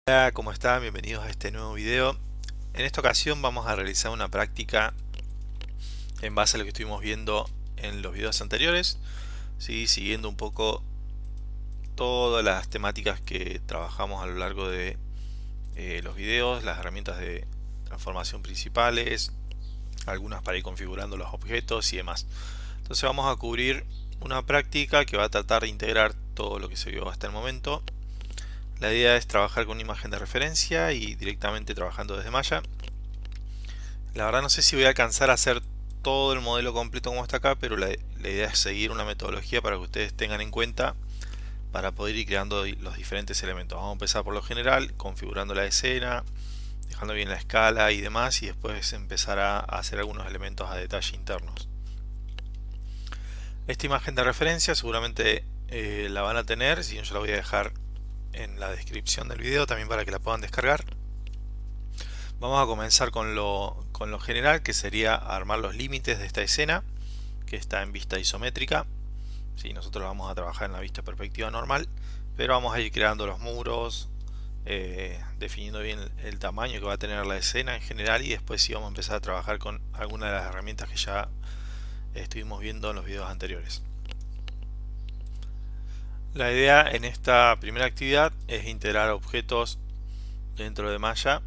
Hola, ¿cómo están? Bienvenidos a este nuevo video. En esta ocasión vamos a realizar una práctica en base a lo que estuvimos viendo en los videos anteriores, ¿sí? Siguiendo un poco todas las temáticas que trabajamos a lo largo de los videos, las herramientas de transformación principales, algunas para ir configurando los objetos y demás. Entonces vamos a cubrir una práctica que va a tratar de integrar todo lo que se vio hasta el momento. La idea es trabajar con una imagen de referencia y directamente trabajando desde Maya. La verdad no sé si voy a alcanzar a hacer todo el modelo completo como está acá, pero la idea es seguir una metodología para que ustedes tengan en cuenta para poder ir creando los diferentes elementos. Vamos a empezar por lo general, configurando la escena, dejando bien la escala y demás, y después empezar a hacer algunos elementos a detalle internos. Esta imagen de referencia seguramente la van a tener, si no yo la voy a dejar en la descripción del video también para que la puedan descargar. Vamos a comenzar con lo general, que sería armar los límites de esta escena, que está en vista isométrica. Sí, nosotros vamos a trabajar en la vista perspectiva normal, pero vamos a ir creando los muros, definiendo bien el tamaño que va a tener la escena en general, y después sí vamos a empezar a trabajar con algunas de las herramientas que ya estuvimos viendo en los videos anteriores. La idea en esta primera actividad es integrar objetos dentro de Maya,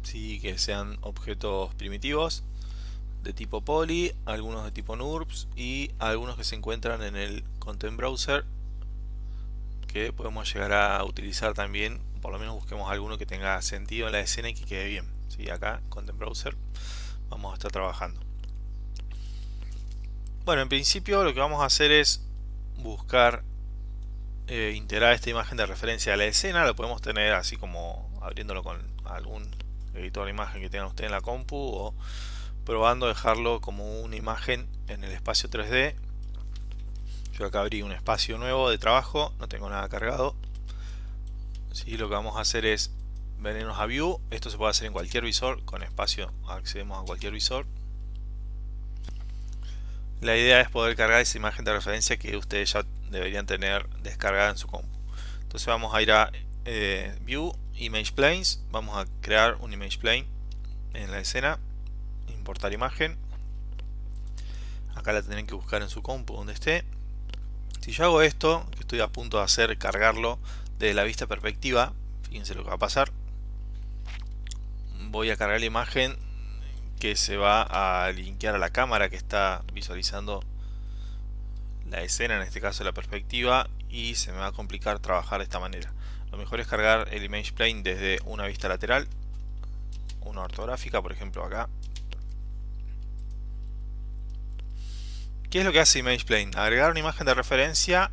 sí, que sean objetos primitivos de tipo poly, algunos de tipo NURBS y algunos que se encuentran en el Content Browser que podemos llegar a utilizar también. Por lo menos busquemos alguno que tenga sentido en la escena y que quede bien. ¿Sí? Acá, Content Browser, vamos a estar trabajando. Bueno, en principio lo que vamos a hacer es buscar integrar esta imagen de referencia a la escena. Lo podemos tener así como abriéndolo con algún editor de imagen que tengan ustedes en la compu, o probando dejarlo como una imagen en el espacio 3D. Yo acá abrí un espacio nuevo de trabajo, no tengo nada cargado. ¿Sí? Lo que vamos a hacer es venirnos a View. Esto se puede hacer en cualquier visor, con espacio accedemos a cualquier visor. La idea es poder cargar esa imagen de referencia que ustedes ya deberían tener descargada en su compu. Entonces vamos a ir a View, Image Planes, vamos a crear un Image Plane en la escena, importar imagen. Acá la tienen que buscar en su compu donde esté. Si yo hago esto, que estoy a punto de hacer, cargarlo desde la vista perspectiva, fíjense lo que va a pasar. Voy a cargar la imagen que se va a linkear a la cámara que está visualizando la escena, en este caso la perspectiva, y se me va a complicar trabajar de esta manera. Lo mejor es cargar el image plane desde una vista lateral, una ortográfica, por ejemplo acá. ¿Qué es lo que hace Image Plane? Agregar una imagen de referencia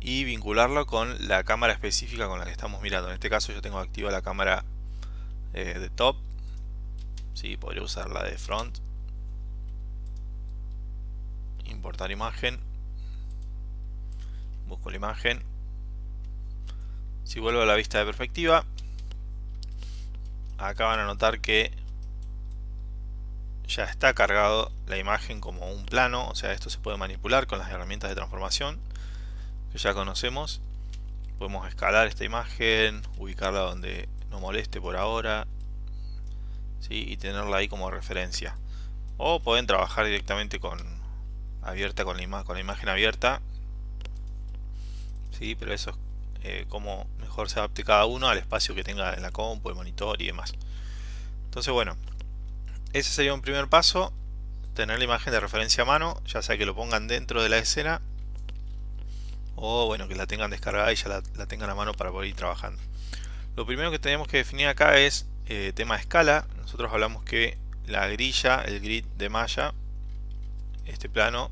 y vincularlo con la cámara específica con la que estamos mirando. En este caso yo tengo activa la cámara de top. ¿Sí? Podría usar la de front. Importar imagen. Busco la imagen. Si vuelvo a la vista de perspectiva, acá van a notar que ya está cargado la imagen como un plano. O sea, esto se puede manipular con las herramientas de transformación que ya conocemos. Podemos escalar esta imagen, ubicarla donde no moleste por ahora, ¿sí? Y tenerla ahí como referencia. O pueden trabajar directamente con abierta, con la imagen abierta, ¿sí? Pero eso es como mejor se adapte cada uno al espacio que tenga en la compu, el monitor y demás. Entonces, bueno, ese sería un primer paso, tener la imagen de referencia a mano, ya sea que lo pongan dentro de la escena o bueno, que la tengan descargada y ya la tengan a mano para poder ir trabajando. Lo primero que tenemos que definir acá es tema de escala. Nosotros hablamos que la grilla, el grid de Maya, este plano,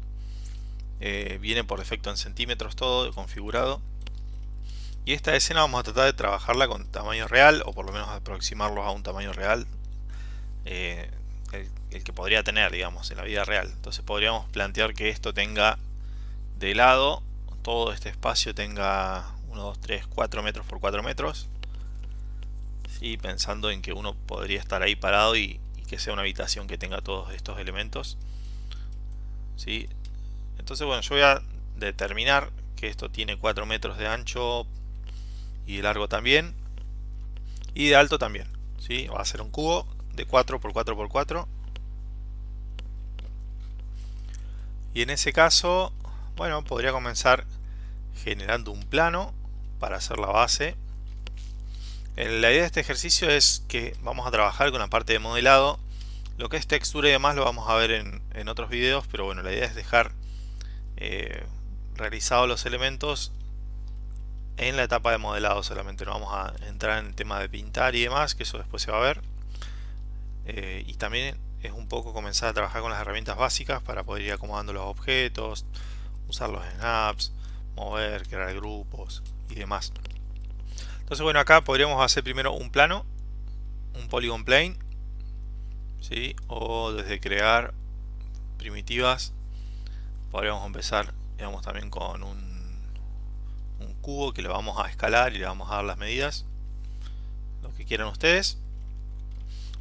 viene por defecto en centímetros todo configurado. Y esta escena vamos a tratar de trabajarla con tamaño real, o por lo menos aproximarlos a un tamaño real, el que podría tener, digamos, en la vida real. Entonces podríamos plantear que esto tenga de lado, todo este espacio tenga 1, 2, 3, 4 metros por 4 metros. ¿Sí? Pensando en que uno podría estar ahí parado y que sea una habitación que tenga todos estos elementos. ¿Sí? Entonces, bueno, yo voy a determinar que esto tiene 4 metros de ancho y de largo también. y de alto también, ¿sí? Va a ser un cubo de 4 por 4 por 4. Y en ese caso, bueno, podría comenzar generando un plano para hacer la base. La idea de este ejercicio es que vamos a trabajar con la parte de modelado. Lo que es textura y demás lo vamos a ver en otros videos, pero bueno, la idea es dejar realizados los elementos en la etapa de modelado solamente. No vamos a entrar en el tema de pintar y demás, que eso después se va a ver. Y también es un poco comenzar a trabajar con las herramientas básicas para poder ir acomodando los objetos, usar los snaps, mover, crear grupos y demás. Entonces bueno, acá podríamos hacer primero un plano, un polygon plane, ¿sí? O desde crear primitivas podríamos empezar, digamos, también con un cubo que le vamos a escalar y le vamos a dar las medidas, lo que quieran ustedes.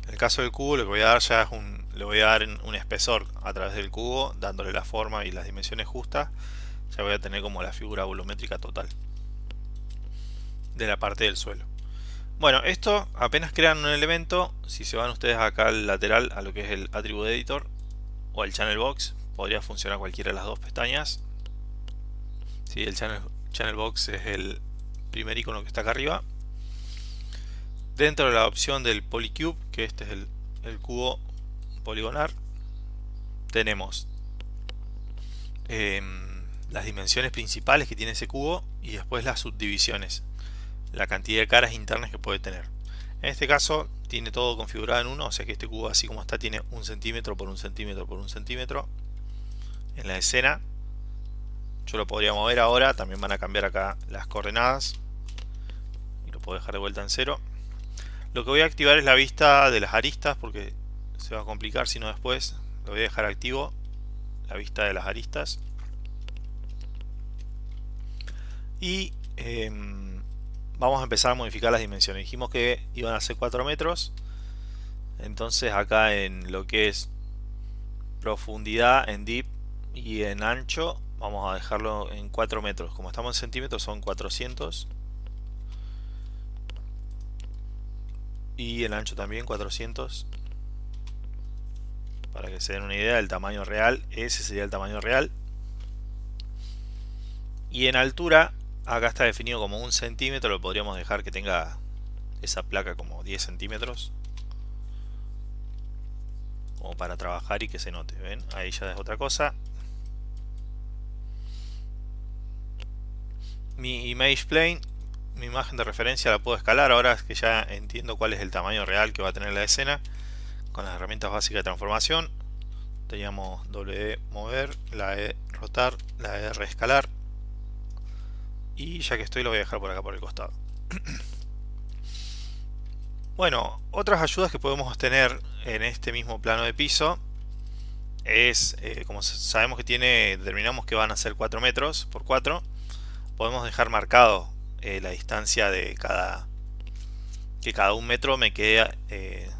En el caso del cubo, lo que voy a dar ya es le voy a dar un espesor a través del cubo, dándole la forma y las dimensiones justas. Ya voy a tener como la figura volumétrica total de la parte del suelo. Bueno, esto apenas crean un elemento, si se van ustedes acá al lateral a lo que es el Attribute Editor o el Channel Box, podría funcionar cualquiera de las dos pestañas. ¿Sí? El Channel Box es el primer icono que está acá arriba. Dentro de la opción del Polycube, que este es el cubo poligonar, tenemos las dimensiones principales que tiene ese cubo y después las subdivisiones, la cantidad de caras internas que puede tener. En este caso tiene todo configurado en uno, o sea que este cubo así como está tiene 1 centímetro por 1 centímetro por 1 centímetro en la escena. Yo lo podría mover ahora, también van a cambiar acá las coordenadas y lo puedo dejar de vuelta en 0. Lo que voy a activar es la vista de las aristas porque se va a complicar si no después. Lo voy a dejar activo, la vista de las aristas. Y vamos a empezar a modificar las dimensiones. Dijimos que iban a ser 4 metros. Entonces acá en lo que es profundidad, en deep y en ancho, vamos a dejarlo en 4 metros. Como estamos en centímetros son 400. Y el ancho también 400, para que se den una idea del tamaño real. Ese sería el tamaño real. Y en altura acá está definido como 1 centímetro. Lo podríamos dejar que tenga esa placa como 10 centímetros, como para trabajar y que se note. ¿Ven? Ahí ya es otra cosa. Mi image plane, mi imagen de referencia, la puedo escalar ahora que ya entiendo cuál es el tamaño real que va a tener la escena con las herramientas básicas de transformación. Teníamos W mover, la E rotar, la R escalar, y ya que estoy lo voy a dejar por acá por el costado. Bueno, otras ayudas que podemos tener en este mismo plano de piso es, como sabemos que determinamos que van a ser 4 metros por 4, podemos dejar marcado la distancia de que cada 1 metro me quede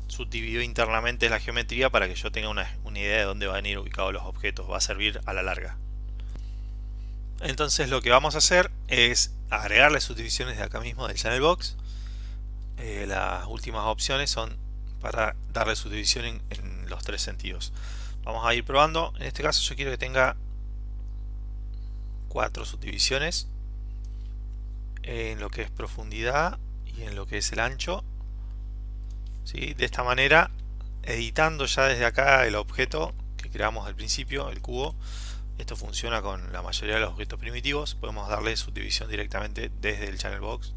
subdividido internamente la geometría para que yo tenga una idea de dónde van a ir ubicados los objetos. Va a servir a la larga. Entonces lo que vamos a hacer es agregarle subdivisiones de acá mismo del Channel Box. Las últimas opciones son para darle subdivisión en los 3 sentidos. Vamos a ir probando. En este caso yo quiero que tenga 4 subdivisiones en lo que es profundidad y en lo que es el ancho. ¿Sí? De esta manera, editando ya desde acá el objeto que creamos al principio, el cubo, esto funciona con la mayoría de los objetos primitivos, podemos darle subdivisión directamente desde el Channel Box,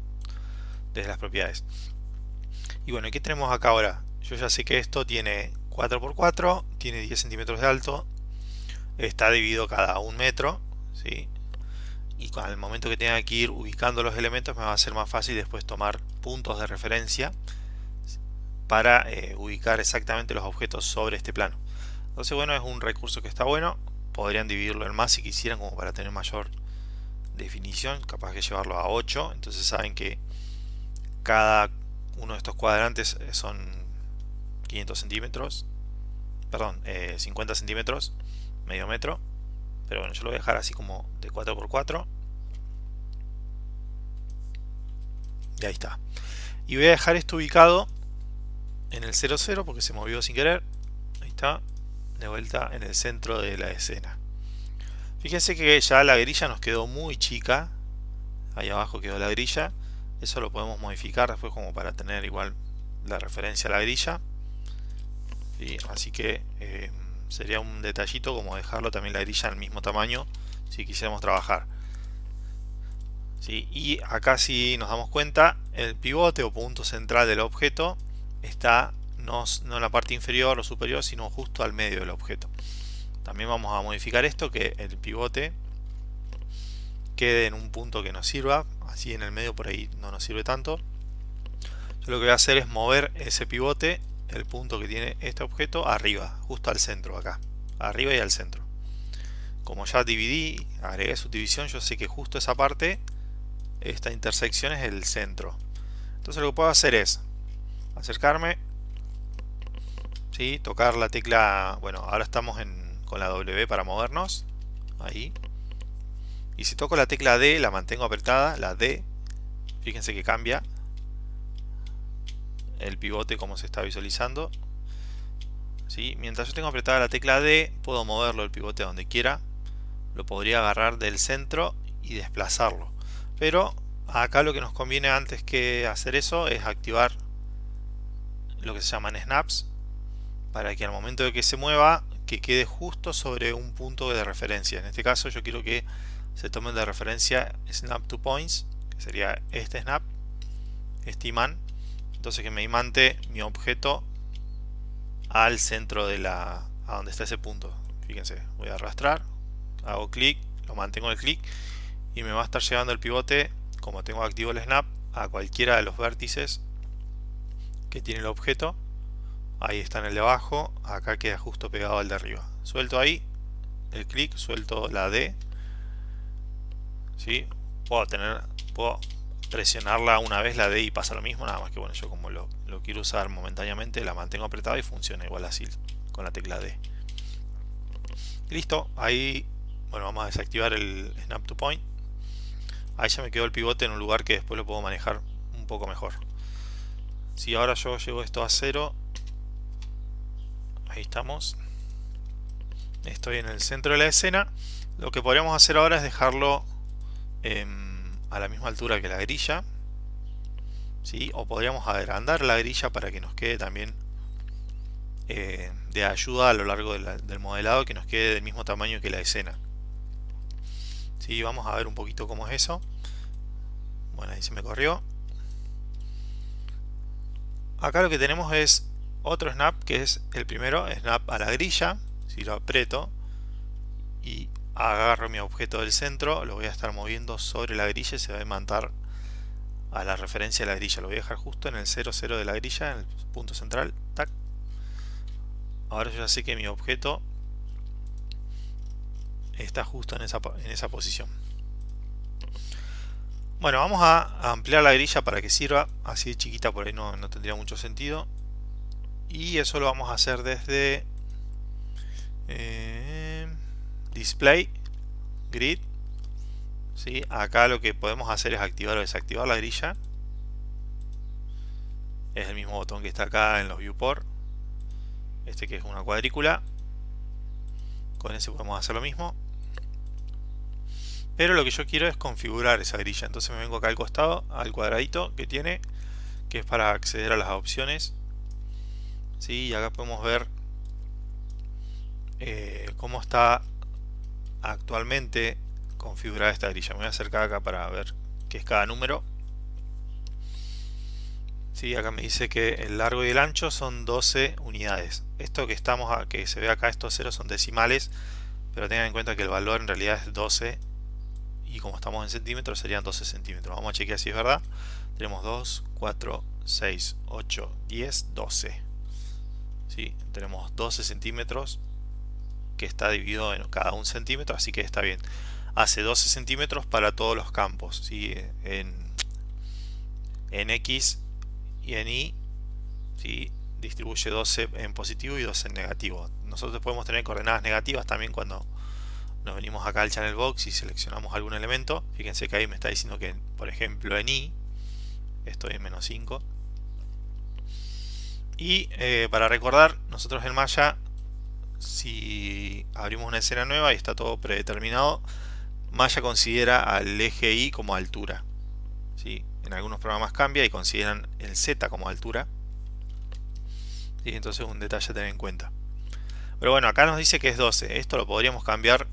desde las propiedades. Y bueno, ¿qué tenemos acá ahora? Yo ya sé que esto tiene 4 por 4, tiene 10 centímetros de alto, está dividido cada 1 metro, ¿sí? Y al momento que tenga que ir ubicando los elementos me va a ser más fácil después tomar puntos de referencia para ubicar exactamente los objetos sobre este plano. Entonces bueno, es un recurso que está bueno. Podrían dividirlo en más si quisieran, como para tener mayor definición, capaz que llevarlo a 8. Entonces saben que cada uno de estos cuadrantes son 500 centímetros, perdón, 50 centímetros, medio metro. Pero bueno, yo lo voy a dejar así como de 4 por 4. Y ahí está. y voy a dejar esto ubicado en el 0, 0 porque se movió sin querer. Ahí está, de vuelta en el centro de la escena. Fíjense que ya la grilla nos quedó muy chica. Ahí abajo quedó la grilla. Eso lo podemos modificar después como para tener igual la referencia a la grilla. ¿Sí? Así que sería un detallito como dejarlo también la grilla al mismo tamaño si quisiéramos trabajar. ¿Sí? Y acá, si nos damos cuenta, el pivote o punto central del objeto está no en la parte inferior o superior, sino justo al medio del objeto. También vamos a modificar esto, que el pivote quede en un punto que nos sirva. Así en el medio por ahí no nos sirve tanto. Yo lo que voy a hacer es mover ese pivote, el punto que tiene este objeto, arriba, justo al centro acá, arriba y al centro. Como ya dividí, agregué subdivisión, yo sé que justo esa parte, esta intersección es el centro. Entonces lo que puedo hacer es acercarme, ¿sí? Tocar la tecla, bueno, ahora estamos con la W para movernos, ahí. Y si toco la tecla D, la mantengo apretada, la D, fíjense que cambia el pivote como se está visualizando. ¿Sí? Mientras yo tengo apretada la tecla D, puedo moverlo el pivote a donde quiera. Lo podría agarrar del centro y desplazarlo. Pero acá lo que nos conviene antes que hacer eso es activar lo que se llaman snaps, para que al momento de que se mueva, que quede justo sobre un punto de referencia. En este caso yo quiero que se tomen de referencia snap to points, que sería este snap, este imán. Entonces que me imante mi objeto al centro de a donde está ese punto. Fíjense, voy a arrastrar, hago clic, lo mantengo el clic y me va a estar llevando el pivote, como tengo activo el snap, a cualquiera de los vértices que tiene el objeto. Ahí está en el de abajo, acá queda justo pegado al de arriba. Suelto ahí el clic, suelto la D, ¿sí? Puedo presionarla una vez la D y pasa lo mismo, nada más que bueno, yo como lo quiero usar momentáneamente, la mantengo apretada y funciona igual así con la tecla D. Listo, ahí, bueno, vamos a desactivar el Snap to Point. Ahí ya me quedó el pivote en un lugar que después lo puedo manejar un poco mejor. Si ahora yo llevo esto a 0, ahí estamos, estoy en el centro de la escena. Lo que podríamos hacer ahora es dejarlo a la misma altura que la grilla, ¿sí? O podríamos agrandar la grilla para que nos quede también de ayuda a lo largo del modelado, que nos quede del mismo tamaño que la escena. ¿Sí? Vamos a ver un poquito cómo es eso. Bueno, ahí se me corrió. Acá lo que tenemos es otro snap, que es el primero, snap a la grilla. Si lo aprieto y agarro mi objeto del centro, lo voy a estar moviendo sobre la grilla y se va a imantar a la referencia de la grilla. Lo voy a dejar justo en el 0, 0 de la grilla, en el punto central. Tac. Ahora yo ya sé que mi objeto está justo en esa posición. Bueno, vamos a ampliar la grilla para que sirva. Así de chiquita por ahí no tendría mucho sentido. Y eso lo vamos a hacer desde Display, Grid. ¿Sí? Acá lo que podemos hacer es activar o desactivar la grilla. Es el mismo botón que está acá en los viewport. Este que es una cuadrícula. Con ese podemos hacer lo mismo. Pero lo que yo quiero es configurar esa grilla. Entonces me vengo acá al costado, al cuadradito que tiene, que es para acceder a las opciones. ¿Sí? Y acá podemos ver cómo está actualmente configurada esta grilla. Me voy a acercar acá para ver qué es cada número. ¿Sí? Acá me dice que el largo y el ancho son 12 unidades. Esto que que se ve acá, estos ceros son decimales, pero tengan en cuenta que el valor en realidad es 12, y como estamos en centímetros serían 12 centímetros. Vamos a chequear si es verdad. Tenemos 2, 4, 6, 8, 10, 12. ¿Sí? Tenemos 12 centímetros, que está dividido en cada un centímetro, así que está bien. Hace 12 centímetros para todos los campos, ¿sí? en X y en Y, ¿sí? Distribuye 12 en positivo y 12 en negativo. Nosotros podemos tener coordenadas negativas también cuando nos venimos acá al channel box y seleccionamos algún elemento. Fíjense que ahí me está diciendo que, por ejemplo, en Y estoy en -5. Y para recordar, nosotros en Maya, si abrimos una escena nueva y está todo predeterminado, Maya considera al eje Y como altura, ¿sí? En algunos programas cambia y consideran el Z como altura, ¿sí? Entonces un detalle a tener en cuenta. Pero bueno, acá nos dice que es 12. Esto lo podríamos cambiar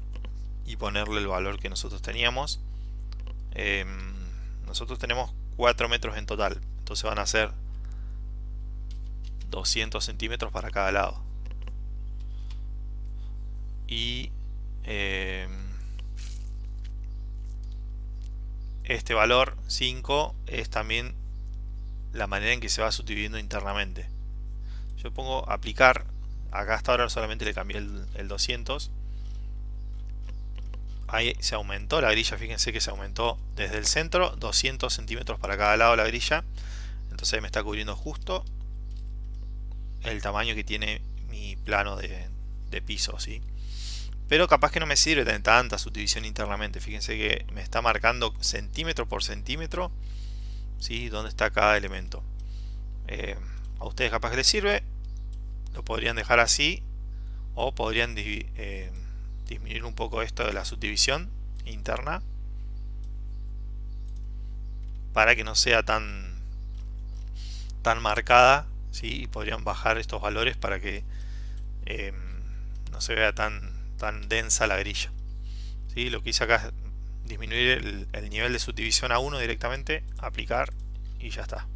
y ponerle el valor que nosotros teníamos. Nosotros tenemos 4 metros en total, entonces van a ser 200 centímetros para cada lado. Y este valor 5 es también la manera en que se va subdividiendo internamente. Yo pongo aplicar, acá hasta ahora solamente le cambié el 200. Ahí se aumentó la grilla, fíjense que se aumentó desde el centro 200 centímetros para cada lado la grilla. Entonces ahí me está cubriendo justo el tamaño que tiene mi plano de piso, ¿sí? Pero capaz que no me sirve tener tanta subdivisión internamente. Fíjense que me está marcando centímetro por centímetro, ¿sí? Dónde está cada elemento. A ustedes capaz que les sirve, lo podrían dejar así, o podrían disminuir un poco esto de la subdivisión interna para que no sea tan marcada, ¿sí? Y podrían bajar estos valores para que no se vea tan densa la grilla, ¿sí? Lo que hice acá es disminuir el nivel de subdivisión a 1 directamente, aplicar y ya está.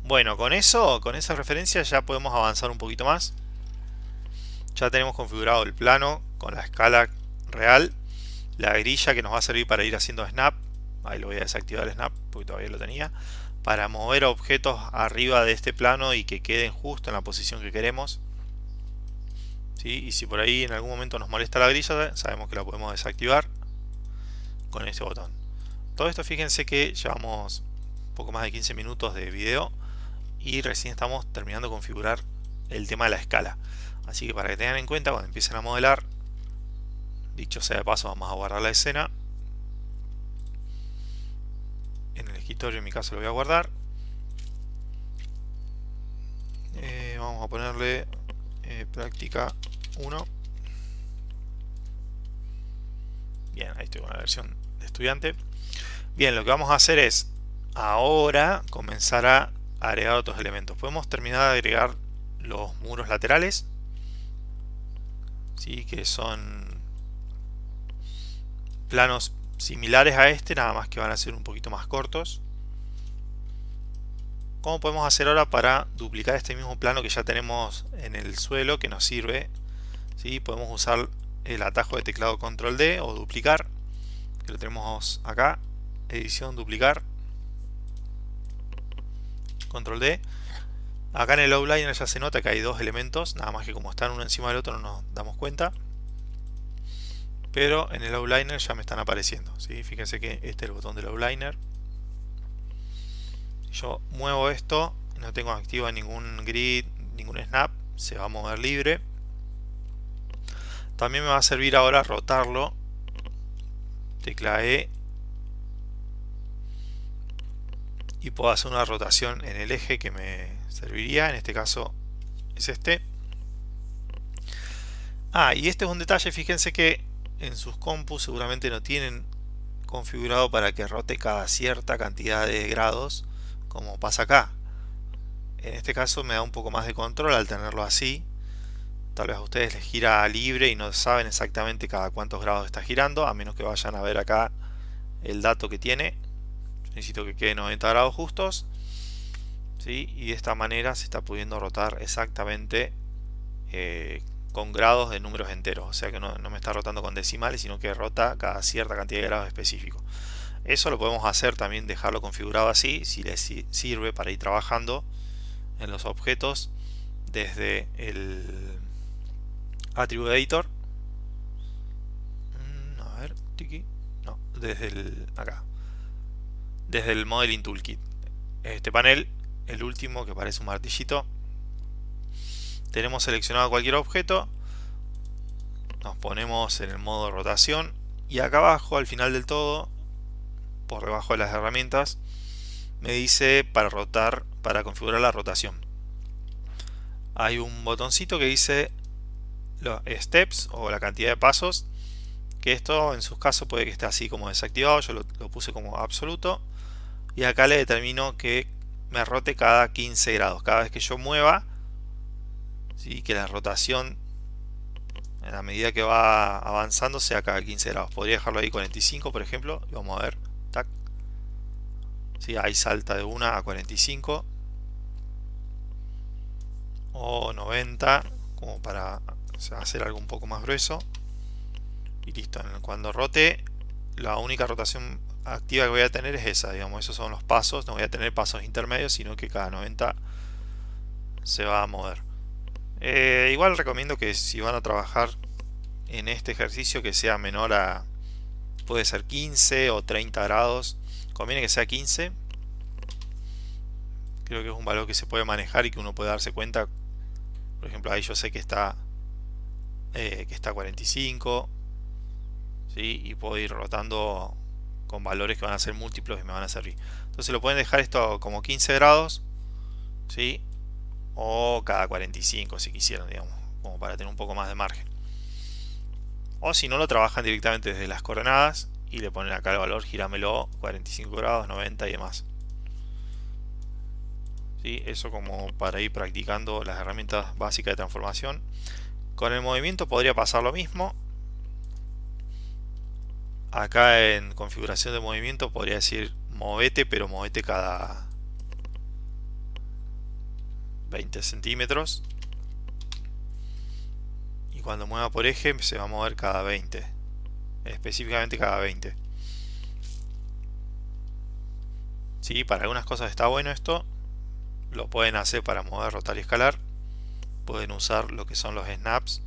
Bueno, con eso, con esa referencia ya podemos avanzar un poquito más. Ya tenemos configurado el plano con la escala real, la grilla que nos va a servir para ir haciendo snap. Ahí lo voy a desactivar el snap porque todavía lo tenía, para mover objetos arriba de este plano y que queden justo en la posición que queremos, ¿sí? Y si por ahí en algún momento nos molesta la grilla, sabemos que la podemos desactivar con este botón. Todo esto, fíjense que llevamos un poco más de 15 minutos de video y recién estamos terminando de configurar el tema de la escala. Así que para que tengan en cuenta cuando empiecen a modelar, dicho sea de paso, vamos a guardar la escena. En el escritorio en mi caso lo voy a guardar. Vamos a ponerle práctica 1. Bien, ahí estoy con la versión de estudiante. Bien, lo que vamos a hacer es ahora comenzar a agregar otros elementos. Podemos terminar de agregar los muros laterales, ¿sí? Que son planos similares a este, nada más que van a ser un poquito más cortos. ¿Cómo podemos hacer ahora para duplicar este mismo plano que ya tenemos en el suelo, que nos sirve, ¿sí? Podemos usar el atajo de teclado control D o duplicar, que lo tenemos acá, edición, duplicar, control D. Acá en el outliner ya se nota que hay dos elementos, nada más que como están uno encima del otro no nos damos cuenta, pero en el outliner ya me están apareciendo, ¿sí? Fíjense que este es el botón del outliner. Si yo muevo esto, no tengo activa ningún grid, ningún snap, se va a mover libre. También me va a servir ahora rotarlo, tecla E, y puedo hacer una rotación en el eje que me serviría, en este caso es este. Y este es un detalle, fíjense que en sus compus seguramente no tienen configurado para que rote cada cierta cantidad de grados, como pasa acá. En este caso me da un poco más de control al tenerlo así. Tal vez a ustedes les gira libre y no saben exactamente cada cuántos grados está girando, a menos que vayan a ver acá el dato que tiene. Necesito que quede 90 grados justos, ¿sí? Y de esta manera se está pudiendo rotar exactamente con grados de números enteros, o sea que no me está rotando con decimales, sino que rota cada cierta cantidad de grados específicos. Eso lo podemos hacer también, dejarlo configurado así, si les sirve para ir trabajando en los objetos desde el Attribute Editor. A ver, tiki. No, acá. Desde el Modeling Toolkit. Este panel, el último que parece un martillito, tenemos seleccionado cualquier objeto, nos ponemos en el modo rotación y acá abajo, al final del todo, por debajo de las herramientas, me dice para rotar, para configurar la rotación. hay un botoncito que dice los steps o la cantidad de pasos, que esto en sus casos puede que esté así como desactivado. Yo lo puse como absoluto, y acá le determino que me rote cada 15 grados. Cada vez que yo mueva, ¿sí? Que la rotación en la medida que va avanzando sea cada 15 grados. Podría dejarlo ahí 45, por ejemplo, y vamos a ver, tac. ¿Sí? Ahí salta de 1 a 45 o 90, como para hacer algo un poco más grueso, y listo. Cuando rote, la única rotación activa que voy a tener es esa, digamos. Esos son los pasos. No voy a tener pasos intermedios, sino que cada 90 se va a mover. Igual recomiendo que si van a trabajar en este ejercicio, que sea menor a, puede ser 15 o 30 grados. Conviene que sea 15. Creo que es un valor que se puede manejar y que uno puede darse cuenta. Por ejemplo, ahí yo sé que está 45, ¿sí? Y puedo ir rotando con valores que van a ser múltiplos y me van a servir. Entonces lo pueden dejar esto como 15 grados, ¿sí? O cada 45 si quisieran, digamos, como para tener un poco más de margen. O si no, lo trabajan directamente desde las coordenadas y le ponen acá el valor, girámelo 45 grados, 90 y demás. ¿Sí? Eso como para ir practicando las herramientas básicas de transformación. Con el movimiento podría pasar lo mismo. Acá en configuración de movimiento podría decir movete, pero movete cada 20 centímetros. Y cuando mueva por eje se va a mover cada 20. Específicamente cada 20. ¿Sí? Para algunas cosas está bueno esto. Lo pueden hacer para mover, rotar y escalar. Pueden usar lo que son los snaps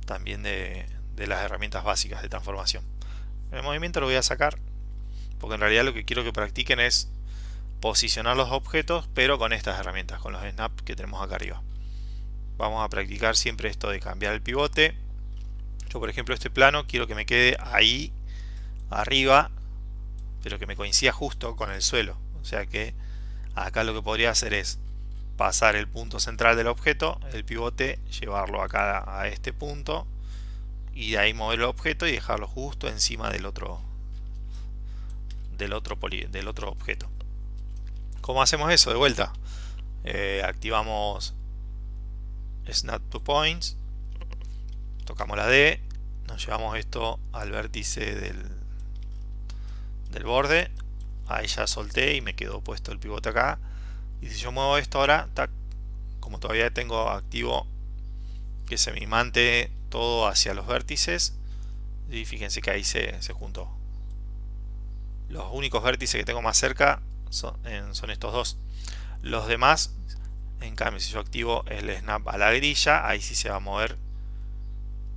también de las herramientas básicas de transformación. El movimiento lo voy a sacar porque en realidad lo que quiero que practiquen es posicionar los objetos, pero con estas herramientas, con los snaps que tenemos acá arriba. Vamos a practicar siempre esto de cambiar el pivote. Yo, por ejemplo, este plano quiero que me quede ahí arriba, pero que me coincida justo con el suelo. O sea que acá lo que podría hacer es pasar el punto central del objeto, el pivote, llevarlo acá a este punto y de ahí mover el objeto y dejarlo justo encima del otro objeto. ¿Cómo hacemos eso? De vuelta, activamos Snap to Points, tocamos la D, nos llevamos esto al vértice del borde. Ahí ya solté y me quedó puesto el pivote acá. Y si yo muevo esto ahora, tac, como todavía tengo activo que se me imante todo hacia los vértices, y fíjense que ahí se juntó. Los únicos vértices que tengo más cerca son estos dos. Los demás, en cambio, si yo activo el snap a la grilla, ahí sí se va a mover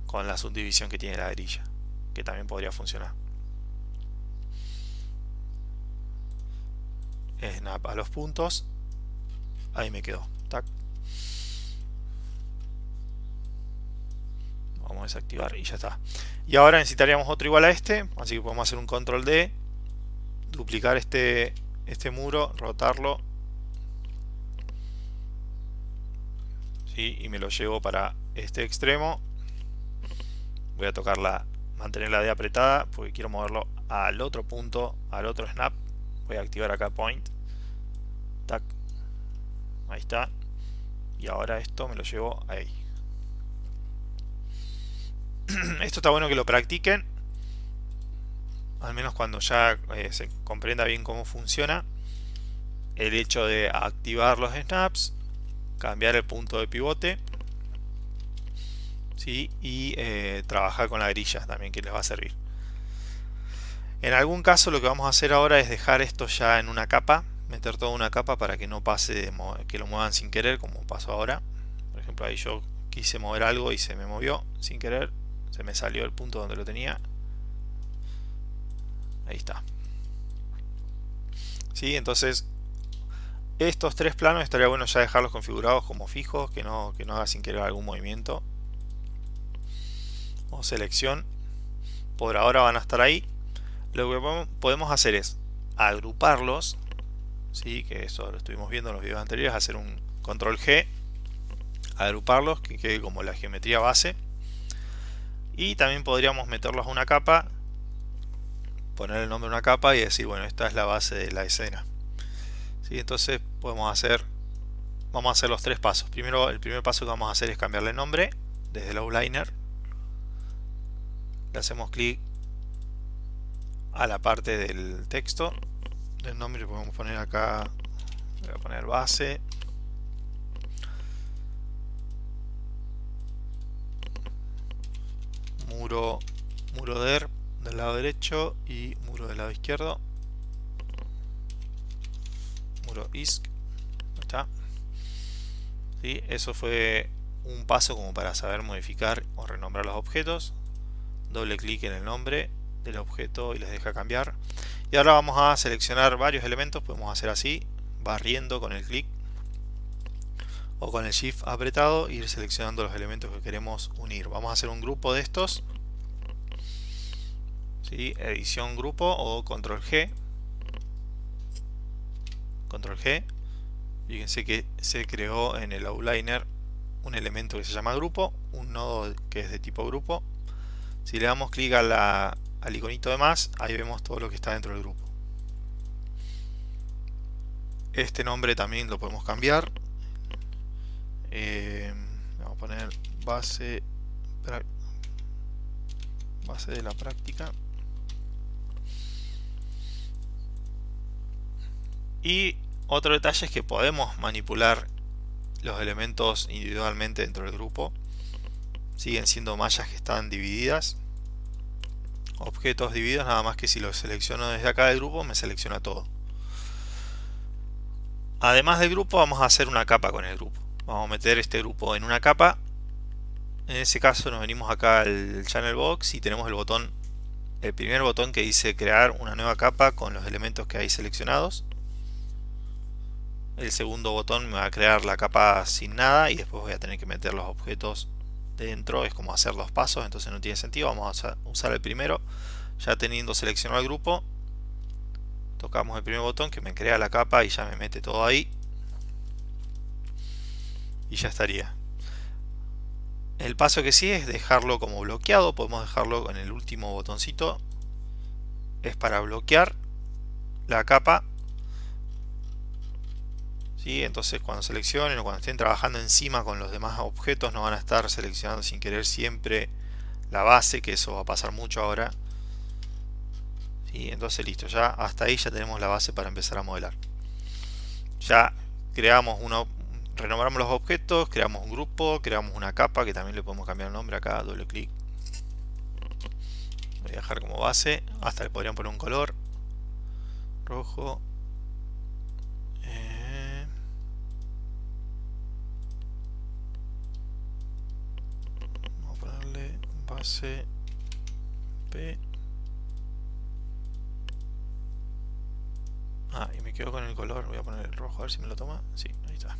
con la subdivisión que tiene la grilla, que también podría funcionar. Snap a los puntos, ahí me quedó. Tac. Vamos a desactivar y ya está. Y ahora necesitaríamos otro igual a este, así que podemos hacer un control D, duplicar este muro, rotarlo, ¿sí? Y me lo llevo para este extremo. Voy a tocar mantener la D apretada porque quiero moverlo al otro punto, al otro snap. Voy a activar acá point, tac, ahí está, y ahora esto me lo llevo ahí. Esto está bueno que lo practiquen, al menos cuando ya se comprenda bien cómo funciona el hecho de activar los snaps, cambiar el punto de pivote, ¿sí? Y trabajar con la grilla también, que les va a servir. En algún caso lo que vamos a hacer ahora es dejar esto ya en una capa, meter toda una capa para que no pase, que lo muevan sin querer, como pasó ahora. Por ejemplo, ahí yo quise mover algo y se me movió sin querer, se me salió el punto donde lo tenía. Ahí está. ¿Sí? Entonces estos tres planos estaría bueno ya dejarlos configurados como fijos, que no haga sin querer algún movimiento. O selección. Por ahora van a estar ahí. Lo que podemos hacer es agruparlos, ¿sí? Que eso lo estuvimos viendo en los videos anteriores, hacer un control G agruparlos, que quede como la geometría base. Y también podríamos meterlos a una capa, poner el nombre de una capa y decir, bueno, esta es la base de la escena. ¿Sí? Entonces vamos a hacer los tres pasos. Primero, el primer paso que vamos a hacer es cambiarle el nombre desde el outliner. Le hacemos clic a la parte del texto del nombre, le podemos poner acá, voy a poner base, muro der del lado derecho y muro del lado izquierdo, muro isc. Está. ¿Sí? Eso fue un paso como para saber modificar o renombrar los objetos. Doble clic en el nombre del objeto y les deja cambiar. Y ahora vamos a seleccionar varios elementos. Podemos hacer así, barriendo con el clic o con el shift apretado, ir seleccionando los elementos que queremos unir. Vamos a hacer un grupo de estos. ¿Sí? Edición grupo o control G. Control G. Fíjense que se creó en el outliner un elemento que se llama grupo, un nodo que es de tipo grupo. Si le damos clic al iconito de más, ahí vemos todo lo que está dentro del grupo. Este nombre también lo podemos cambiar. Vamos a poner base de la práctica. Y otro detalle es que podemos manipular los elementos individualmente dentro del grupo. Siguen siendo mallas que están divididas, objetos divididos, nada más que si los selecciono desde acá del grupo me selecciona todo. Además del grupo vamos a hacer una capa con el grupo. Vamos a meter este grupo en una capa. En ese caso nos venimos acá al channel box y tenemos el primer botón que dice crear una nueva capa con los elementos que hay seleccionados. El segundo botón me va a crear la capa sin nada y después voy a tener que meter los objetos dentro. Es como hacer dos pasos, entonces no tiene sentido. Vamos a usar el primero. Ya teniendo seleccionado el grupo, tocamos el primer botón que me crea la capa y ya me mete todo ahí. Y ya estaría. El paso que sigue es dejarlo como bloqueado. Podemos dejarlo con el último botoncito. Es para bloquear la capa. ¿Sí? Entonces cuando seleccionen o cuando estén trabajando encima con los demás objetos no van a estar seleccionando sin querer siempre la base, que eso va a pasar mucho ahora. ¿Sí? Entonces listo, ya hasta ahí ya tenemos la base para empezar a modelar. Ya creamos renombramos los objetos, creamos un grupo, creamos una capa que también le podemos cambiar el nombre acá, doble clic. Voy a dejar como base, hasta le podrían poner un color rojo. Vamos a ponerle base P. Y me quedo con el color, voy a poner el rojo a ver si me lo toma. Sí, ahí está.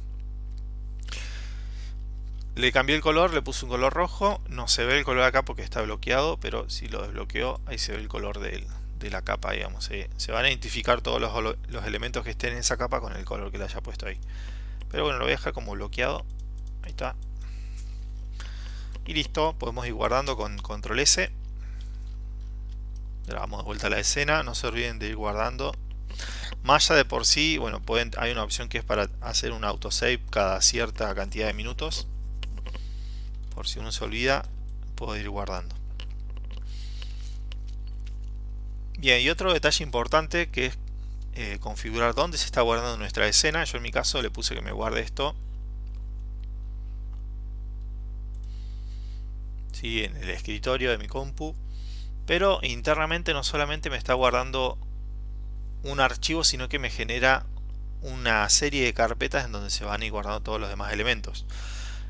Le cambié el color, le puse un color rojo. No se ve el color acá porque está bloqueado, pero si lo desbloqueo, ahí se ve el color de la capa, digamos. Se van a identificar todos los elementos que estén en esa capa con el color que le haya puesto ahí. Pero bueno, lo voy a dejar como bloqueado. Ahí está. Y listo, podemos ir guardando con control S. Grabamos de vuelta a la escena, no se olviden de ir guardando. Maya de por sí, bueno, hay una opción que es para hacer un autosave cada cierta cantidad de minutos. Por si uno se olvida, puedo ir guardando. Bien, y otro detalle importante que es configurar dónde se está guardando nuestra escena. Yo en mi caso le puse que me guarde esto, ¿sí?, en el escritorio de mi compu. Pero internamente no solamente me está guardando un archivo, sino que me genera una serie de carpetas en donde se van a ir guardando todos los demás elementos.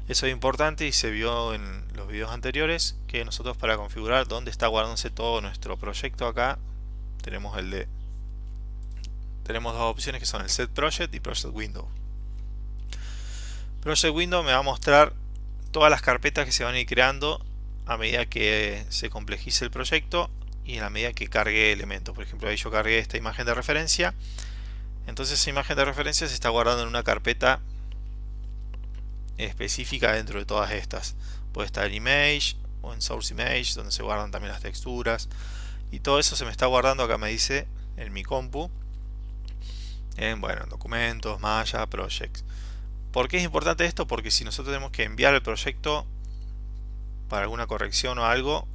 Eso es importante y se vio en los videos anteriores, que nosotros para configurar dónde está guardándose todo nuestro proyecto acá, tenemos dos opciones que son el Set Project y Project Window. Project Window me va a mostrar todas las carpetas que se van a ir creando a medida que se complejice el proyecto y en la medida que cargue elementos. Por ejemplo, ahí yo cargué esta imagen de referencia. Entonces esa imagen de referencia se está guardando en una carpeta específica dentro de todas estas. Puede estar en Image o en Source Image, donde se guardan también las texturas. Y todo eso se me está guardando, acá me dice, en mi compu, en, bueno, en documentos, Maya, Projects. ¿Por qué es importante esto? Porque si nosotros tenemos que enviar el proyecto para alguna corrección o algo,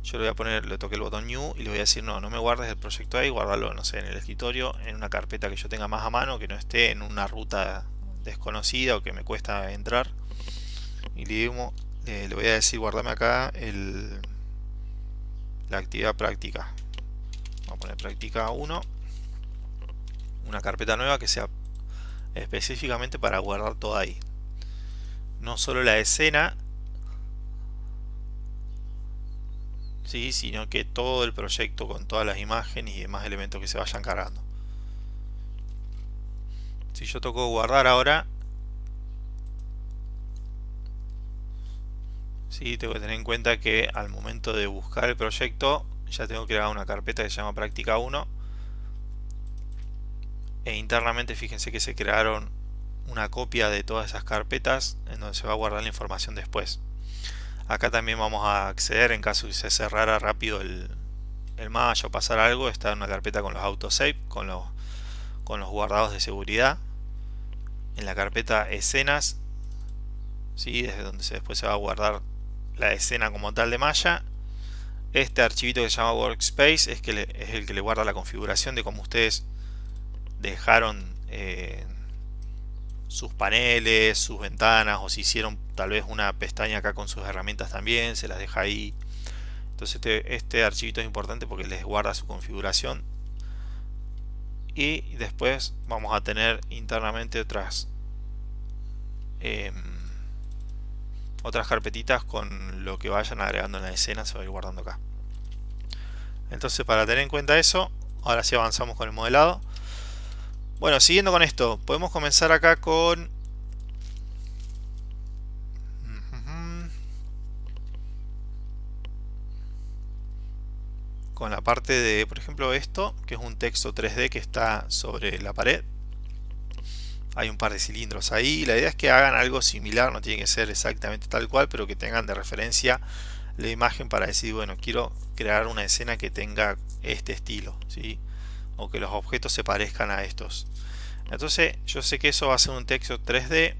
yo le voy a poner, le toqué el botón New y le voy a decir, no me guardes el proyecto ahí, guárdalo, no sé, en el escritorio, en una carpeta que yo tenga más a mano, que no esté en una ruta desconocida o que me cuesta entrar. Y le voy a decir, guardame acá la actividad práctica. Vamos a poner práctica 1, una carpeta nueva que sea específicamente para guardar todo ahí. No solo la escena, ¿sí? Sino que todo el proyecto con todas las imágenes y demás elementos que se vayan cargando. Si yo toco guardar ahora, ¿sí? Tengo que tener en cuenta que al momento de buscar el proyecto ya tengo que crear una carpeta que se llama práctica 1 e internamente fíjense que se crearon una copia de todas esas carpetas en donde se va a guardar la información después. Acá también vamos a acceder en caso de que se cerrara rápido el Maya o pasar algo. Está en una carpeta con los autosave, con los guardados de seguridad. En la carpeta escenas, ¿sí? Desde donde después se va a guardar la escena como tal de Maya. Este archivito que se llama Workspace es el que le guarda la configuración de cómo ustedes dejaron sus paneles, sus ventanas, o si hicieron tal vez una pestaña acá con sus herramientas también, se las deja ahí. Entonces este archivito es importante porque les guarda su configuración. Y después vamos a tener internamente otras carpetitas con lo que vayan agregando en la escena, se va a ir guardando acá. Entonces, para tener en cuenta eso, ahora sí avanzamos con el modelado. Bueno, siguiendo con esto, podemos comenzar acá con la parte de, por ejemplo, esto, que es un texto 3D que está sobre la pared. Hay un par de cilindros ahí. La idea es que hagan algo similar, no tiene que ser exactamente tal cual, pero que tengan de referencia la imagen para decir, bueno, quiero crear una escena que tenga este estilo, ¿sí? O que los objetos se parezcan a estos. Entonces, yo sé que eso va a ser un texto 3D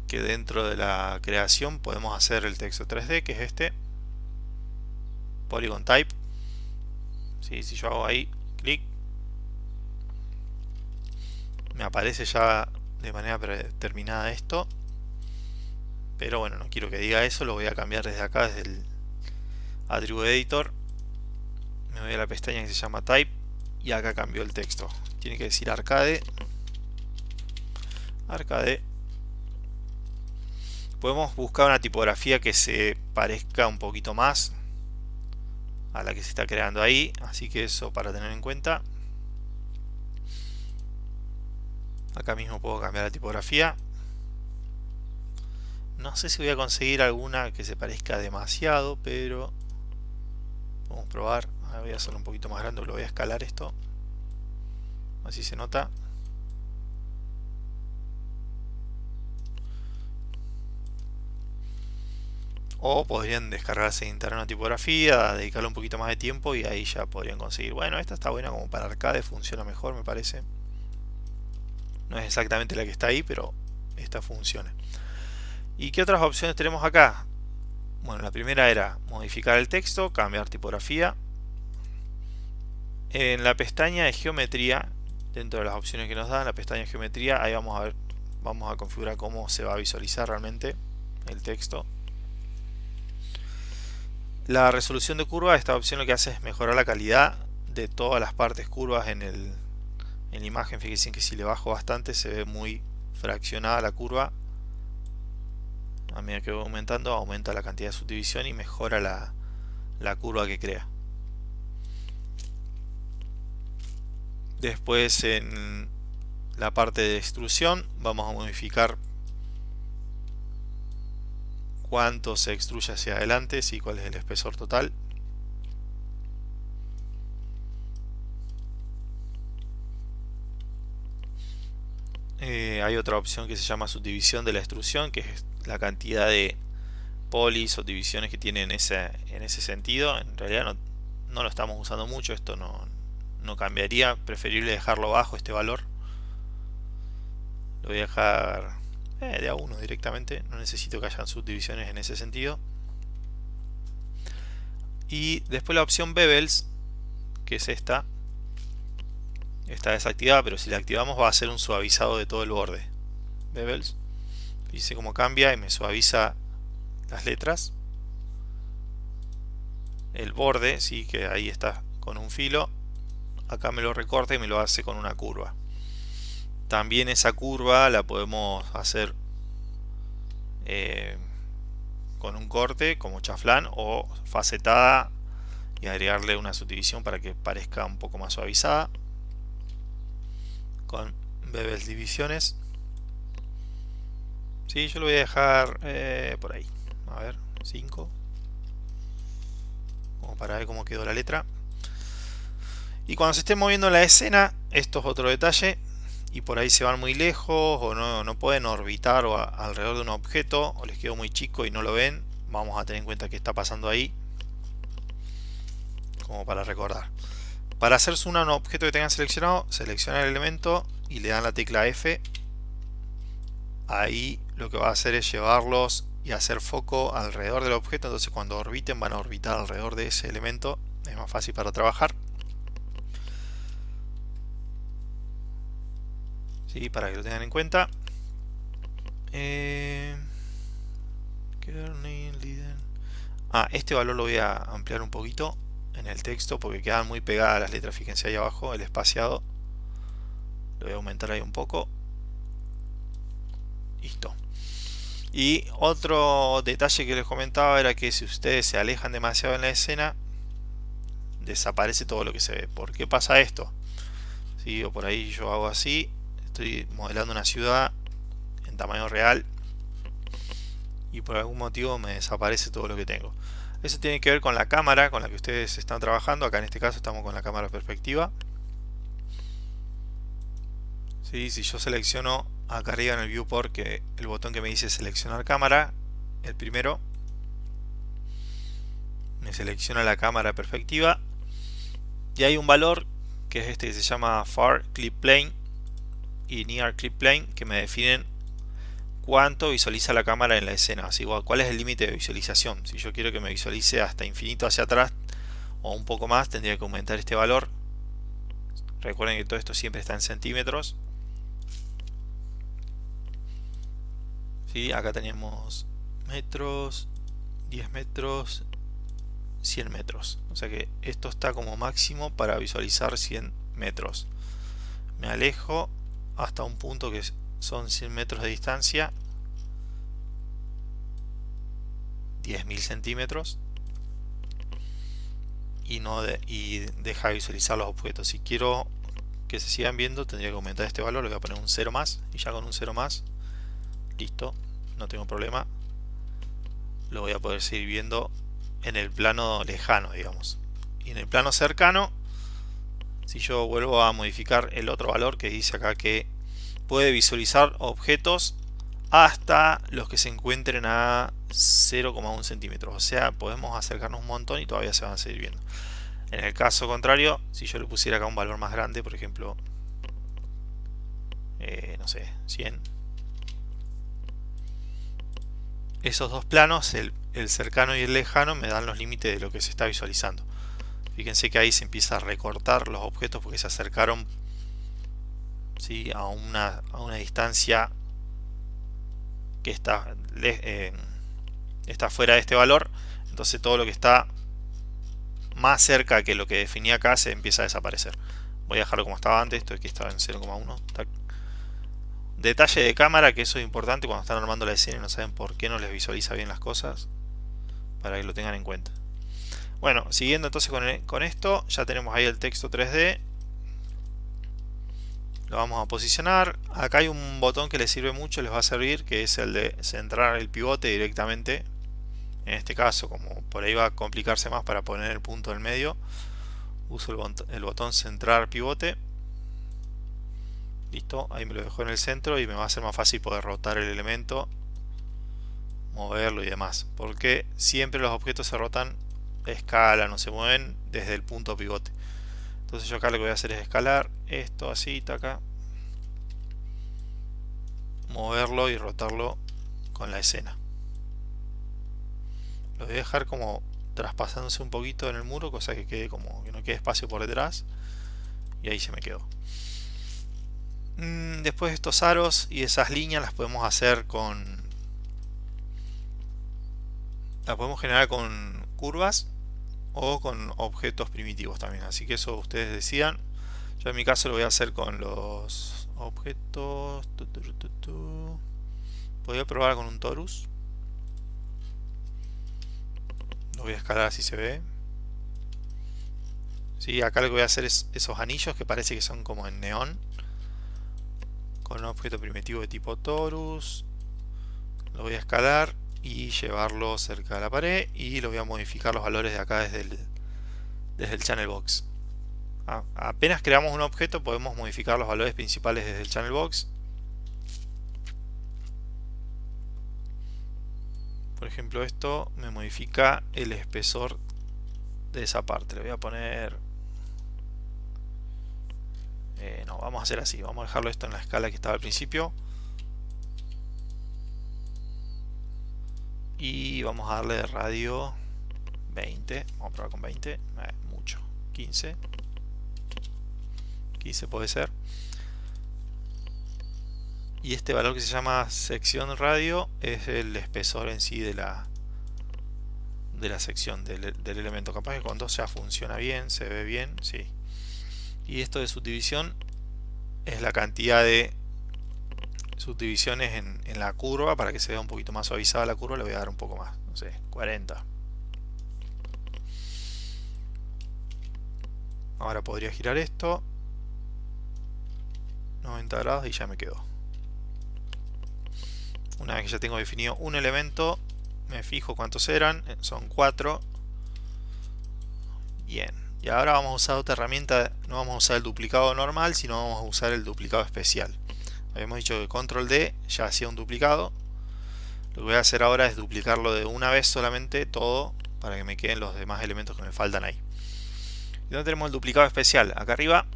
que dentro de la creación podemos hacer el texto 3D, que es este, Polygon Type. ¿Sí? Si yo hago ahí, clic, me aparece ya de manera predeterminada esto, pero bueno, no quiero que diga eso, lo voy a cambiar desde acá, desde el Attribute Editor. Me voy a la pestaña que se llama Type y acá cambió el texto. Tiene que decir Arcade. Podemos buscar una tipografía que se parezca un poquito más a la que se está creando ahí, así que eso para tener en cuenta. Acá mismo puedo cambiar la tipografía. No sé si voy a conseguir alguna que se parezca demasiado, pero vamos a probar. Voy a hacerlo un poquito más grande, lo voy a escalar esto, así se nota. O podrían descargarse de internet una tipografía, dedicarle un poquito más de tiempo y ahí ya podrían conseguir. Bueno, esta está buena como para arcade, funciona mejor me parece. No es exactamente la que está ahí, pero esta funciona. ¿Y qué otras opciones tenemos acá? Bueno, la primera era modificar el texto, cambiar tipografía. En la pestaña de geometría, dentro de las opciones que nos dan, la pestaña de geometría, ahí vamos a ver, vamos a configurar cómo se va a visualizar realmente el texto. La resolución de curva, esta opción lo que hace es mejorar la calidad de todas las partes curvas en la imagen. Fíjense que si le bajo bastante se ve muy fraccionada la curva. A medida que va aumentando, aumenta la cantidad de subdivisión y mejora la curva que crea. Después en la parte de extrusión vamos a modificar cuánto se extruye hacia adelante y cuál es el espesor total. hay otra opción que se llama subdivisión de la extrusión, que es la cantidad de polis o divisiones que tiene en ese sentido. En realidad no lo estamos usando mucho, esto no cambiaría, preferible dejarlo bajo este valor. Lo voy a dejar de a 1 directamente, no necesito que hayan subdivisiones en ese sentido. Y después la opción Bevels, que es esta, está desactivada, pero si la activamos va a hacer un suavizado de todo el borde. Bevels, fíjense cómo cambia y me suaviza las letras. El borde, sí, que ahí está con un filo, acá me lo recorta y me lo hace con una curva. También esa curva la podemos hacer con un corte como chaflán o facetada y agregarle una subdivisión para que parezca un poco más suavizada con bevels divisiones. Sí, yo lo voy a dejar por ahí, a ver, 5, como para ver cómo quedó la letra. Y cuando se esté moviendo la escena, esto es otro detalle, y por ahí se van muy lejos o no pueden orbitar alrededor de un objeto, o les quedó muy chico y no lo ven, vamos a tener en cuenta qué está pasando ahí, como para recordar. Para hacer zoom a un objeto que tengan seleccionado, selecciona el elemento y le dan la tecla F. Ahí lo que va a hacer es llevarlos y hacer foco alrededor del objeto, entonces cuando orbiten van a orbitar alrededor de ese elemento, es más fácil para trabajar. ¿Sí? Para que lo tengan en cuenta. Este valor lo voy a ampliar un poquito en el texto porque quedan muy pegadas las letras, fíjense ahí abajo, el espaciado. Lo voy a aumentar ahí un poco. Listo. Y otro detalle que les comentaba era que si ustedes se alejan demasiado en la escena, desaparece todo lo que se ve. ¿Por qué pasa esto? ¿Sí? O por ahí yo hago así, estoy modelando una ciudad en tamaño real y por algún motivo me desaparece todo lo que tengo. Eso tiene que ver con la cámara con la que ustedes están trabajando. Acá en este caso estamos con la cámara perspectiva. ¿Sí? Si yo selecciono acá arriba en el viewport, que el botón que me dice seleccionar cámara, el primero, me selecciona la cámara perspectiva y hay un valor que es este que se llama Far Clip Plane y Near Clip Plane, que me definen cuánto visualiza la cámara en la escena, así igual cuál es el límite de visualización. Si yo quiero que me visualice hasta infinito hacia atrás o un poco más, tendría que aumentar este valor. Recuerden que todo esto siempre está en centímetros. ¿Sí? Acá tenemos metros, 10 metros, 100 metros. O sea que esto está como máximo para visualizar 100 metros. Me alejo hasta un punto que son 100 metros de distancia, 10.000 centímetros, y deja de visualizar los objetos. Si quiero que se sigan viendo, tendría que aumentar este valor. Le voy a poner un 0 más, y ya con un 0 más, listo, no tengo problema, lo voy a poder seguir viendo en el plano lejano, digamos. Y en el plano cercano, si yo vuelvo a modificar el otro valor que dice acá que puede visualizar objetos hasta los que se encuentren a 0,1 centímetros, o sea, podemos acercarnos un montón y todavía se van a seguir viendo. En el caso contrario, si yo le pusiera acá un valor más grande, por ejemplo, no sé, 100, esos dos planos, el cercano y el lejano, me dan los límites de lo que se está visualizando. Fíjense que ahí se empieza a recortar los objetos porque se acercaron, ¿sí?, a una distancia que está fuera de este valor. Entonces todo lo que está más cerca que lo que definía acá se empieza a desaparecer. Voy a dejarlo como estaba antes, esto aquí estaba en 0,1. Detalle de cámara, que eso es importante cuando están armando la escena y no saben por qué no les visualiza bien las cosas, para que lo tengan en cuenta. Bueno, siguiendo entonces con esto, ya tenemos ahí el texto 3D. Lo vamos a posicionar. Acá hay un botón que les sirve mucho, les va a servir, que es el de centrar el pivote directamente. En este caso, como por ahí va a complicarse más para poner el punto en el medio, uso el botón centrar pivote. Listo, ahí me lo dejo en el centro y me va a ser más fácil poder rotar el elemento, moverlo y demás, porque siempre los objetos se rotan, escalan o se mueven desde el punto pivote. Entonces yo acá lo que voy a hacer es escalar esto así, acá, moverlo y rotarlo con la escena. Lo voy a dejar como traspasándose un poquito en el muro, cosa que quede como que no quede espacio por detrás, y ahí se me quedó. Después estos aros y esas líneas las podemos hacer las podemos generar con curvas o con objetos primitivos también, así que eso ustedes decidan. Yo en mi caso lo voy a hacer con los objetos. Podría probar con un torus. Lo voy a escalar así se ve. Sí, acá lo que voy a hacer es esos anillos que parece que son como en neón, con un objeto primitivo de tipo torus. Lo voy a escalar y llevarlo cerca de la pared, y lo voy a modificar los valores de acá desde el channel box. Apenas creamos un objeto podemos modificar los valores principales desde el channel box. Por ejemplo, esto me modifica el espesor de esa parte. Le voy a poner... no, vamos a hacer así. Vamos a dejarlo esto en la escala que estaba al principio. Y vamos a darle de radio 20. Vamos a probar con 20. Mucho. 15. 15 puede ser. Y este valor que se llama sección radio es el espesor en sí de la sección del elemento. Capaz que con 2 ya funciona bien, se ve bien, sí. Y esto de subdivisión es la cantidad de subdivisiones en la curva. Para que se vea un poquito más suavizada la curva le voy a dar un poco más, no sé, 40. Ahora podría girar esto 90 grados y ya me quedó. Una vez que ya tengo definido un elemento, me fijo cuántos eran, son 4. Bien, y ahora vamos a usar otra herramienta. No vamos a usar el duplicado normal, sino vamos a usar el duplicado especial. Habíamos dicho que control D ya hacía un duplicado. Lo que voy a hacer ahora es duplicarlo de una vez solamente todo, para que me queden los demás elementos que me faltan ahí. ¿Y dónde tenemos el duplicado especial? Acá arriba.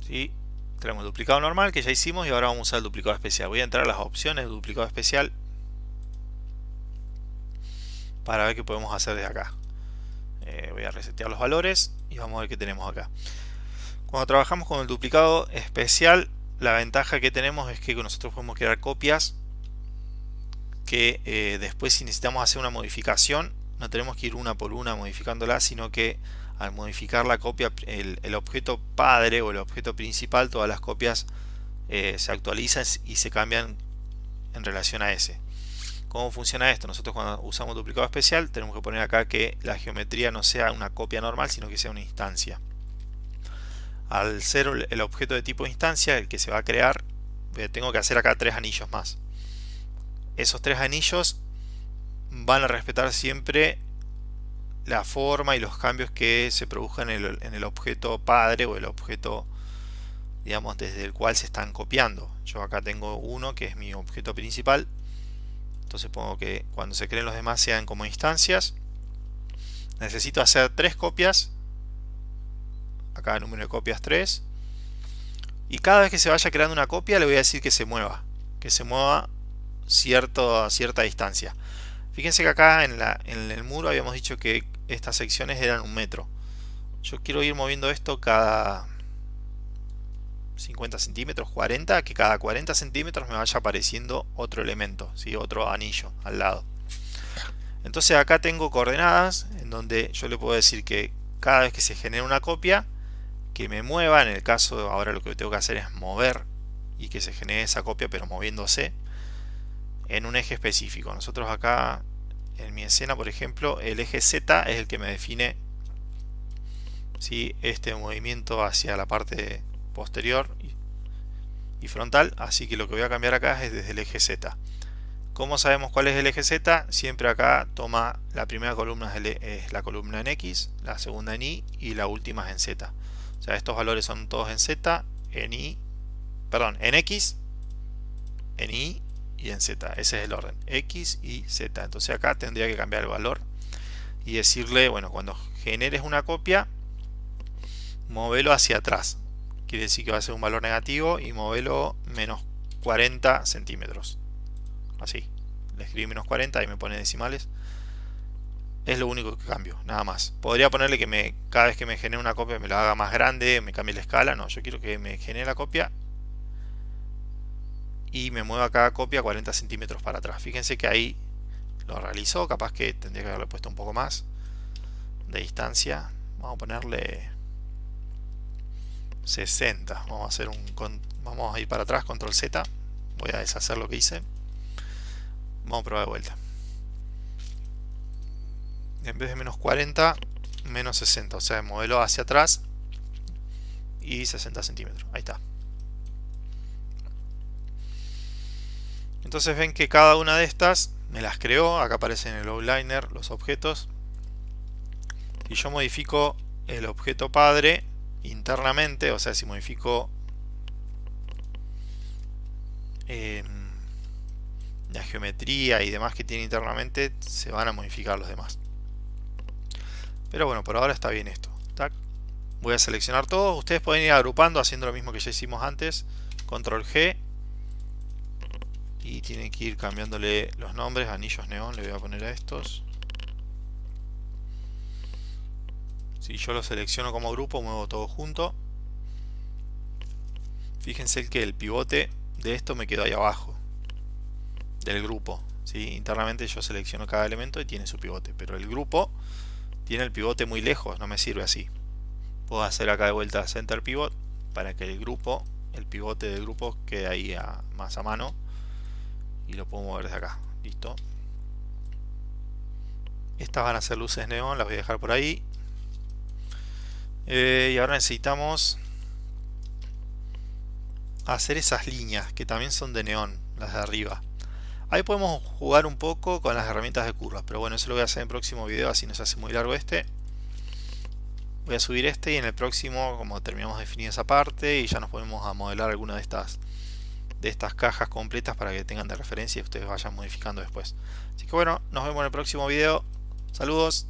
¿Sí? Tenemos el duplicado normal que ya hicimos, y ahora vamos a usar el duplicado especial. Voy a entrar a las opciones de duplicado especial para ver qué podemos hacer desde acá. Voy a resetear los valores y vamos a ver qué tenemos acá. Cuando trabajamos con el duplicado especial, la ventaja que tenemos es que nosotros podemos crear copias que después, si necesitamos hacer una modificación, no tenemos que ir una por una modificándola, sino que al modificar la copia, el objeto padre o el objeto principal, todas las copias se actualizan y se cambian en relación a ese. ¿Cómo funciona esto? Nosotros cuando usamos duplicado especial tenemos que poner acá que la geometría no sea una copia normal, sino que sea una instancia. Al ser el objeto de tipo instancia, el que se va a crear, tengo que hacer acá 3 anillos más. Esos 3 anillos van a respetar siempre la forma y los cambios que se produzcan en el objeto padre o el objeto, digamos, desde el cual se están copiando. Yo acá tengo uno que es mi objeto principal. Entonces pongo que cuando se creen los demás sean como instancias. Necesito hacer 3 copias. Acá número de copias 3. Y cada vez que se vaya creando una copia le voy a decir que se mueva. Que se mueva cierta distancia. Fíjense que acá en el muro habíamos dicho que estas secciones eran 1 metro. Yo quiero ir moviendo esto cada 50 centímetros, 40, que cada 40 centímetros me vaya apareciendo otro elemento, ¿sí? Otro anillo al lado. Entonces acá tengo coordenadas en donde yo le puedo decir que cada vez que se genere una copia, que me mueva. En el caso, ahora lo que tengo que hacer es mover y que se genere esa copia, pero moviéndose en un eje específico. Nosotros acá en mi escena, por ejemplo, el eje Z es el que me define, ¿sí?, este movimiento hacia la parte posterior y frontal. Así que lo que voy a cambiar acá es desde el eje Z. ¿Cómo sabemos cuál es el eje Z? Siempre acá la primera columna es la columna en X, la segunda en Y y la última es en Z. O sea, estos valores son todos en Z, en Y, perdón, en X, en Y y en Z. Ese es el orden, X y Z. Entonces acá tendría que cambiar el valor y decirle, bueno, cuando generes una copia, móvelo hacia atrás. Quiere decir que va a ser un valor negativo y móvelo menos 40 centímetros. Así. Le escribí menos 40 y me pone decimales. Es lo único que cambio, nada más. Podría ponerle que cada vez que me genere una copia me la haga más grande, me cambie la escala. No, yo quiero que me genere la copia y me mueva cada copia 40 centímetros para atrás. Fíjense que ahí lo realizó. Capaz que tendría que haberle puesto un poco más de distancia. Vamos a ponerle 60. Vamos a ir para atrás, control Z. Voy a deshacer lo que hice. Vamos a probar de vuelta. En vez de menos 40, menos 60. O sea, modelo hacia atrás y 60 centímetros. Ahí está. Entonces ven que cada una de estas me las creó. Acá aparece en el outliner los objetos. Y yo modifico el objeto padre internamente. O sea, si modifico la geometría y demás que tiene internamente, se van a modificar los demás. Pero bueno, por ahora está bien esto. Tac. Voy a seleccionar todo. Ustedes pueden ir agrupando haciendo lo mismo que ya hicimos antes. Control G. Y tienen que ir cambiándole los nombres. Anillos neón le voy a poner a estos. Si yo lo selecciono como grupo, muevo todo junto. Fíjense que el pivote de esto me quedó ahí abajo del grupo. ¿Sí? Internamente yo selecciono cada elemento y tiene su pivote. Pero el grupo tiene el pivote muy lejos, no me sirve así. Puedo hacer acá de vuelta Center Pivot para que el pivote del grupo quede ahí más a mano. Y lo puedo mover desde acá. Listo. Estas van a ser luces neón, las voy a dejar por ahí. Y ahora necesitamos hacer esas líneas que también son de neón, las de arriba. Ahí podemos jugar un poco con las herramientas de curvas, pero bueno, eso lo voy a hacer en el próximo video, así no se hace muy largo este. Voy a subir este y en el próximo, como terminamos de definir esa parte, y ya nos ponemos a modelar alguna de estas cajas completas para que tengan de referencia y ustedes vayan modificando después. Así que bueno, nos vemos en el próximo video. Saludos.